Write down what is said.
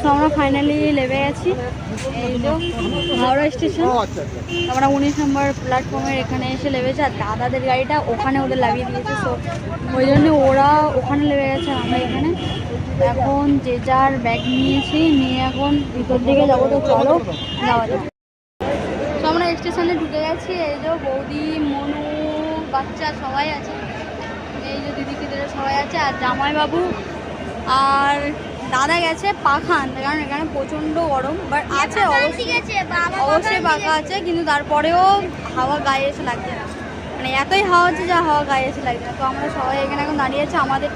তো আমরা ফাইনালি নেমে গেছি এই যে হাওড়া স্টেশন। আমরা 19 নম্বর প্ল্যাটফর্মের এখানে এসে নেমেছি। আর দাদাদের গাড়িটা ওখানে ওদের লাগিয়ে দিয়েছে, সো ওই জন্য ওরা ওখানে নেমে গেছে, আমরা এখানে। এখন যে যার ব্যাগ নিয়েছি, নিয়ে এখন ভিতর দিকে যাবো। তো চলো যাওয়া যাক। তো আমরা স্টেশনে ঢুকে গেছি। এই যে বৌদি, মনু, বাচ্চা সবাই আছে। এই যে দিদিকিদের সবাই আছে। আর জামাইবাবু আর দাদা গেছে পাখা আনতে, কারণ এখানে প্রচণ্ড গরম। বাট আছে অবশ্যই পাখা আছে, কিন্তু তারপরেও হাওয়া গায়ে এসে লাগছে না। মানে এতই হাওয়া আছে যা হাওয়া গায়ে এসে লাগছে না। তো আমরা সবাই এখানে এখন দাঁড়িয়ে আছে। আমাদের